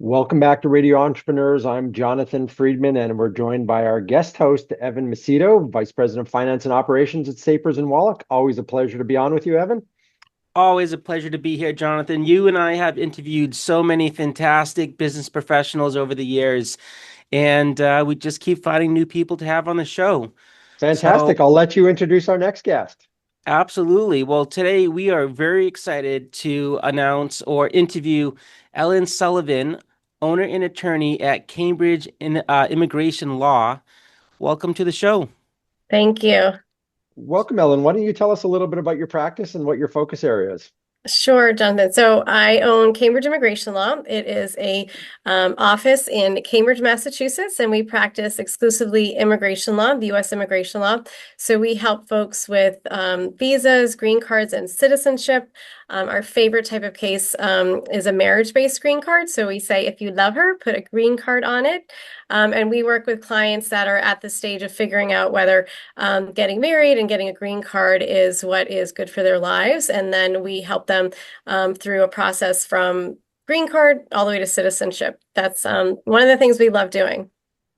Welcome back to Radio Entrepreneurs. I'm Jonathan Freedman, and we're joined by our guest host, Evan Macedo, Vice President of Finance and Operations at Sapers and Wallack. Always a pleasure to be on with you, Evan. Always a pleasure to be here, Jonathan. You and I have interviewed so many fantastic business professionals over the years, and we just keep finding new people to have on the show. So, Fantastic. I'll let you introduce our next guest. absolutely. Well, today we are very excited to announce or interview Ellen Sullivan, owner and attorney at Cambridge Immigration Law. Welcome to the show. Thank you. Welcome, Ellen. Why don't you tell us a little bit about your practice and what your focus area is? Sure, Jonathan. So I own Cambridge Immigration Law. It is a office in Cambridge, Massachusetts, and we practice exclusively immigration law, the U.S. immigration law. So we help folks with visas, green cards, and citizenship. Our favorite type of case is a marriage-based green card. So we say, if you love her, put a green card on it. And we work with clients that are at the stage of figuring out whether getting married and getting a green card is what is good for their lives. And then we help them through a process from green card all the way to citizenship. That's one of the things we love doing.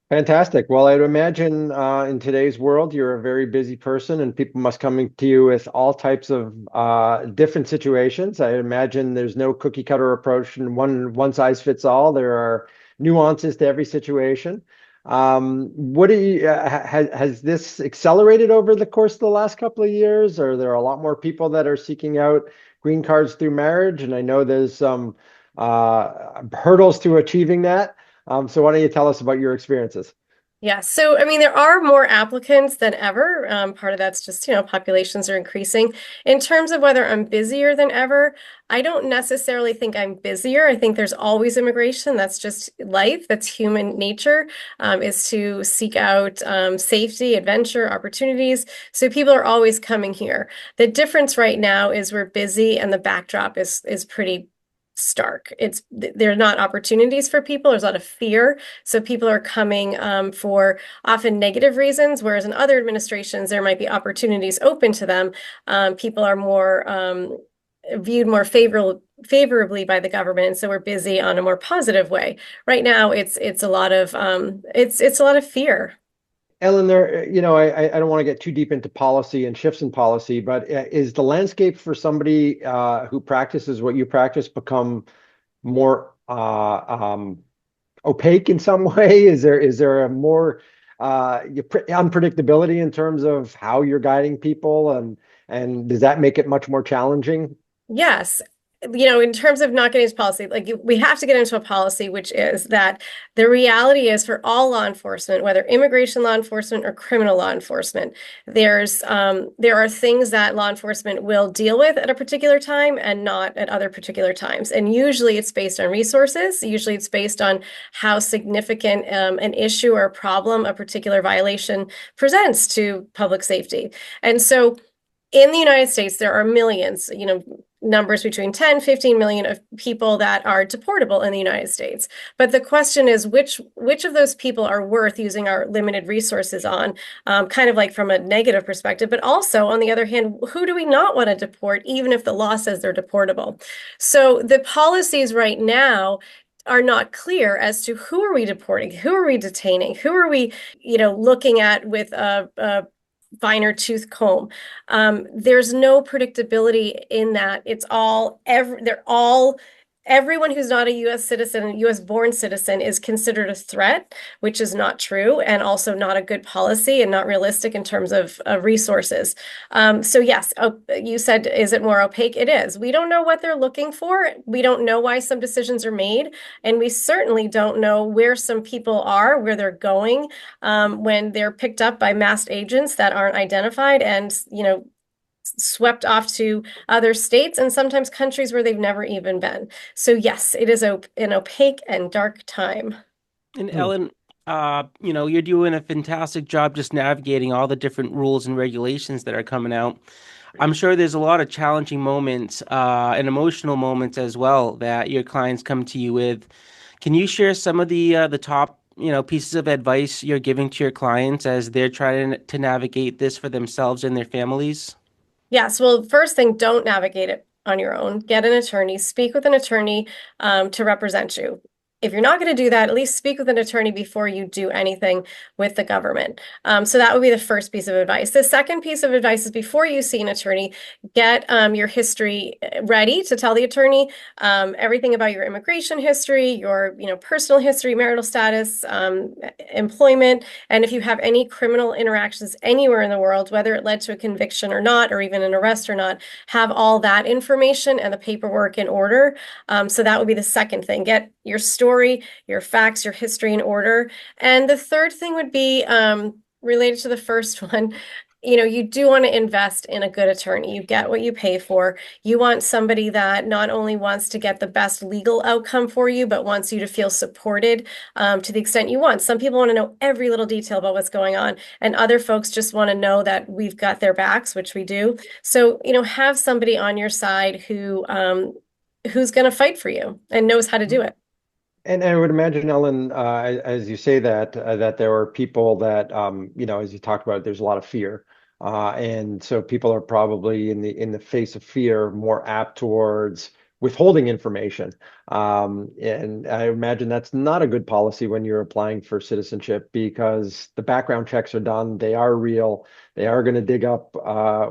Fantastic. Well, I'd imagine in today's world, you're a very busy person and people must come to you with all types of different situations. I imagine there's no cookie cutter approach and one size fits all. There are nuances to every situation. What do you, has this accelerated over the course of the last couple of years? Or are there a lot more people that are seeking out green cards through marriage? And I know there's some hurdles to achieving that. So why don't you tell us about your experiences? Yeah, so I mean, there are more applicants than ever. Part of that's just, populations are increasing. In terms of whether I'm busier than ever, I don't necessarily think I'm busier. I think there's always immigration. That's just life. That's human nature, is to seek out safety, adventure, opportunities. So people are always coming here. The difference right now is we're busy and the backdrop is pretty stark. There are not opportunities for people. There's a lot of fear. So people are coming for often negative reasons, whereas in other administrations, there might be opportunities open to them. People are more viewed more favorably by the government. And so we're busy on a more positive way. Right now, it's a lot of it's a lot of fear. Ellen, I don't want to get too deep into policy and shifts in policy, but is the landscape for somebody who practices what you practice become more opaque in some way? Is there a more unpredictability in terms of how you're guiding people, and does that make it much more challenging? Yes. In terms of not getting into policy, we have to get into a policy, which is that the reality is for all law enforcement, whether immigration law enforcement or criminal law enforcement, there are things that law enforcement will deal with at a particular time and not at other particular times. And usually it's based on resources. Usually it's based on how significant an issue or a problem a particular violation presents to public safety. And so in the United States, there are millions, numbers between 10, 15 million of people that are deportable in the United States. But the question is, which of those people are worth using our limited resources on, kind of like from a negative perspective, but also on the other hand, who do we not want to deport, even if the law says they're deportable? So the policies right now are not clear as to who are we deporting, who are we detaining, who are we, looking at with a finer tooth comb. There's no predictability in that. Everyone who's not a U.S. citizen, a U.S. born citizen, is considered a threat, which is not true, and also not a good policy and not realistic in terms of resources. So yes, you said, is it more opaque? It is. We don't know what they're looking for. We don't know why some decisions are made, and we certainly don't know where some people are, where they're going, when they're picked up by masked agents that aren't identified and, swept off to other states and sometimes countries where they've never even been. So yes, it is an opaque and dark time. And Ellen, you're doing a fantastic job just navigating all the different rules and regulations that are coming out. I'm sure there's a lot of challenging moments and emotional moments as well that your clients come to you with. Can you share some of the top, pieces of advice you're giving to your clients as they're trying to navigate this for themselves and their families? Yes, well, first thing, don't navigate it on your own. Get an attorney, speak with an attorney to represent you. if you're not going to do that, at least speak with an attorney before you do anything with the government. So that would be the first piece of advice. The second piece of advice is before you see an attorney, get your history ready to tell the attorney everything about your immigration history, your personal history, marital status, employment, and if you have any criminal interactions anywhere in the world, whether it led to a conviction or not, or even an arrest or not, have all that information and the paperwork in order. So that would be the second thing. Get your story, your facts, your history in order. And the third thing would be related to the first one. You do want to invest in a good attorney. You get what you pay for. You want somebody that not only wants to get the best legal outcome for you, but wants you to feel supported to the extent you want. Some people want to know every little detail about what's going on, and other folks just want to know that we've got their backs, which we do. So, have somebody on your side who's going to fight for you and knows how to do it. And I would imagine, Ellen, as you say that, that there are people that, as you talked about, there's a lot of fear, and so people are probably in the face of fear more apt towards withholding information. And I imagine that's not a good policy when you're applying for citizenship because the background checks are done, they are real, they are going to dig up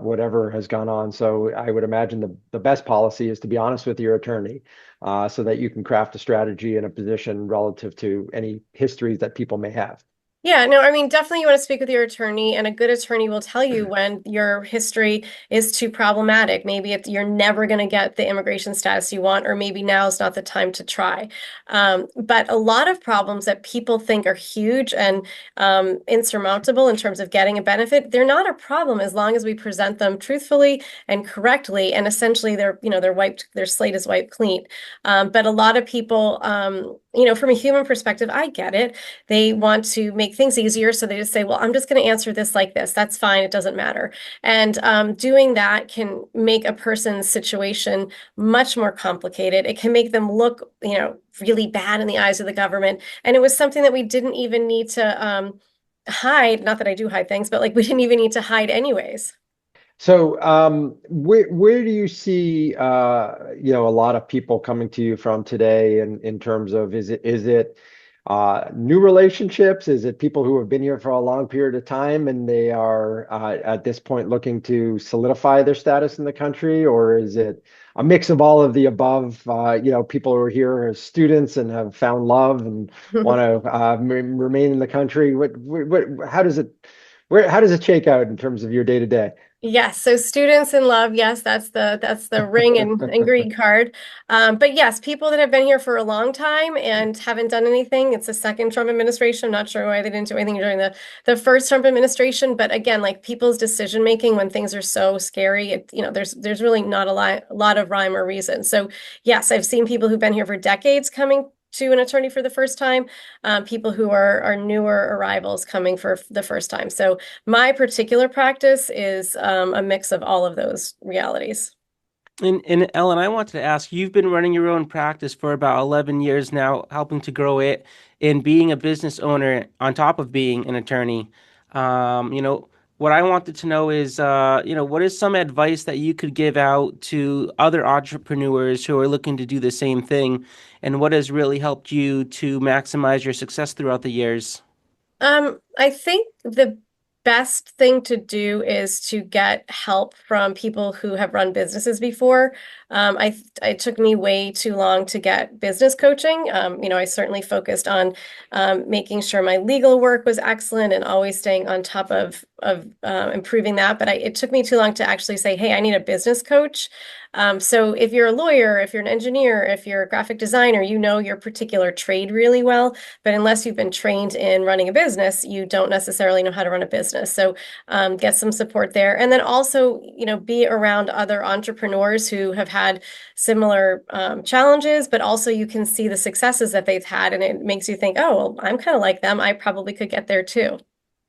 whatever has gone on. So I would imagine the best policy is to be honest with your attorney so that you can craft a strategy and a position relative to any histories that people may have. Yeah, no, I mean, definitely you want to speak with your attorney, and a good attorney will tell you when your history is too problematic. Maybe you're never going to get the immigration status you want, or maybe now is not the time to try. But a lot of problems that people think are huge and insurmountable in terms of getting a benefit, they're not a problem as long as we present them truthfully and correctly, and essentially their slate is wiped clean. But a lot of people, from a human perspective, I get it. They want to make things easier. So they just say, well, I'm just going to answer this like this. That's fine. It doesn't matter. And doing that can make a person's situation much more complicated. It can make them look, really bad in the eyes of the government. And it was something that we didn't even need to hide. Not that I do hide things, but like we didn't even need to hide anyways. So, where do you see, a lot of people coming to you from today, in terms of is it new relationships? Is it people who have been here for a long period of time and they are at this point looking to solidify their status in the country, or is it a mix of all of the above? People who are here as students and have found love and want to remain in the country. How does it shake out in terms of your day to day? Yes, so students in love, yes, that's the ring and green card. But yes, people that have been here for a long time and haven't done anything. It's the second Trump administration. I'm not sure why they didn't do anything during the first Trump administration. But again, like people's decision making when things are so scary, there's really not a lot of rhyme or reason. So yes, I've seen people who've been here for decades coming to an attorney for the first time, people who are newer arrivals coming for the first time. So my particular practice is a mix of all of those realities. And Ellen, I wanted to ask, you've been running your own practice for about 11 years now, helping to grow it and being a business owner on top of being an attorney. What I wanted to know is, what is some advice that you could give out to other entrepreneurs who are looking to do the same thing, and what has really helped you to maximize your success throughout the years? I think the best thing to do is to get help from people who have run businesses before. It took me way too long to get business coaching. I certainly focused on making sure my legal work was excellent and always staying on top of improving that. But it took me too long to actually say, hey, I need a business coach. So if you're a lawyer, if you're an engineer, if you're a graphic designer, you know your particular trade really well. But unless you've been trained in running a business, you don't necessarily know how to run a business. So get some support there. And then also, be around other entrepreneurs who have had similar challenges, but also you can see the successes that they've had. And it makes you think, oh, well, I'm kind of like them. I probably could get there too.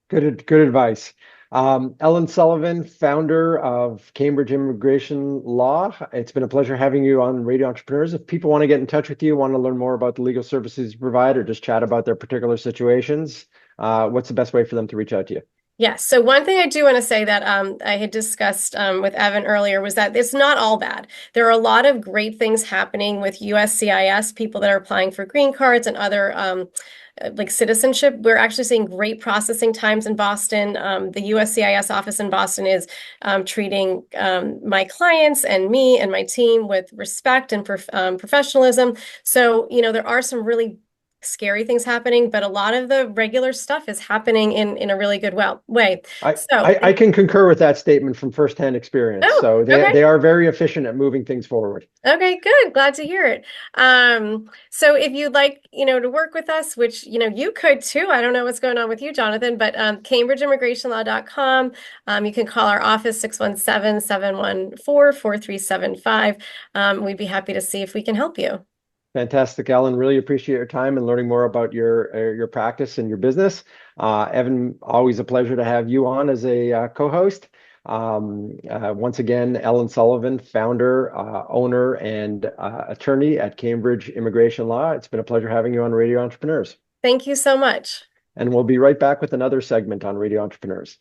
Good advice. Ellen Sullivan, founder of Cambridge Immigration Law. It's been a pleasure having you on Radio Entrepreneurs. If people want to get in touch with you, want to learn more about the legal services you provide, or just chat about their particular situations, what's the best way for them to reach out to you? Yes. So one thing I do want to say that I had discussed with Evan earlier was that it's not all bad. There are a lot of great things happening with USCIS, people that are applying for green cards and other like citizenship. We're actually seeing great processing times in Boston. The USCIS office in Boston is treating my clients and me and my team with respect and professionalism. So, there are some really scary things happening, but a lot of the regular stuff is happening in a really good way. I, So, I can concur with that statement from firsthand experience. oh, So okay. they are very efficient at moving things forward. Okay, good. Glad to hear it. So if you'd like, to work with us, which, you could too. I don't know what's going on with you, Jonathan, but CambridgeImmigrationLaw.com. You can call our office 617-714-4375. We'd be happy to see if we can help you. Fantastic, Ellen. Really appreciate your time and learning more about your practice and your business. Evan, always a pleasure to have you on as a co-host. Once again, Ellen Sullivan, founder, owner, and attorney at Cambridge Immigration Law. It's been a pleasure having you on Radio Entrepreneurs. Thank you so much. And we'll be right back with another segment on Radio Entrepreneurs.